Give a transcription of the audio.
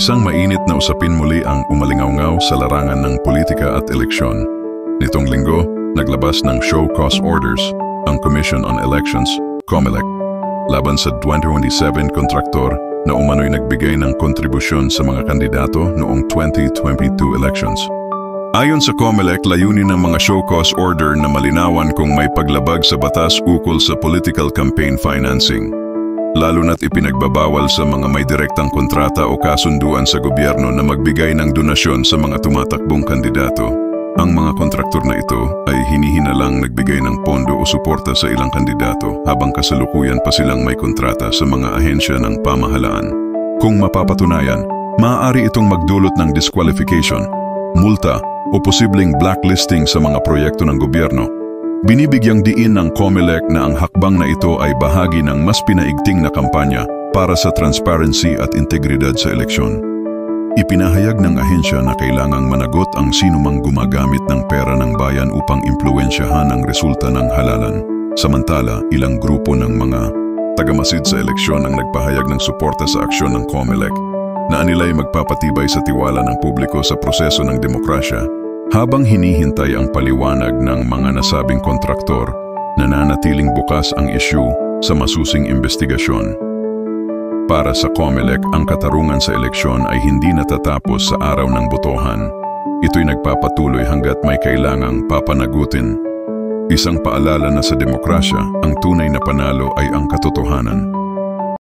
Isang mainit na usapin muli ang umalingaw-ngaw sa larangan ng politika at eleksyon. Nitong linggo, naglabas ng show cause orders ang Commission on Elections, COMELEC, laban sa 2027 kontraktor na umano'y nagbigay ng kontribusyon sa mga kandidato noong 2022 elections. Ayon sa COMELEC, layunin ng mga show cause order na malinawan kung may paglabag sa batas ukol sa political campaign financing. Lalo na't ipinagbabawal sa mga may direktang kontrata o kasunduan sa gobyerno na magbigay ng donasyon sa mga tumatakbong kandidato. Ang mga kontraktor na ito ay hinihinalang nagbigay ng pondo o suporta sa ilang kandidato habang kasalukuyan pa silang may kontrata sa mga ahensya ng pamahalaan. Kung mapapatunayan, maaari itong magdulot ng disqualification, multa o posibleng blacklisting sa mga proyekto ng gobyerno. Binibigyang diin ng COMELEC na ang hakbang na ito ay bahagi ng mas pinaigting na kampanya para sa transparency at integridad sa eleksyon. Ipinahayag ng ahensya na kailangang managot ang sinumang gumagamit ng pera ng bayan upang impluwensyahan ang resulta ng halalan. Samantala, ilang grupo ng mga tagamasid sa eleksyon ang nagpahayag ng suporta sa aksyon ng COMELEC na anila'y magpapatibay sa tiwala ng publiko sa proseso ng demokrasya. Habang hinihintay ang paliwanag ng mga nasabing kontraktor, nananatiling bukas ang issue sa masusing investigasyon. Para sa COMELEC, ang katarungan sa eleksyon ay hindi natatapos sa araw ng botohan. Ito'y nagpapatuloy hanggat may kailangang papanagutin. Isang paalala na sa demokrasya, ang tunay na panalo ay ang katotohanan.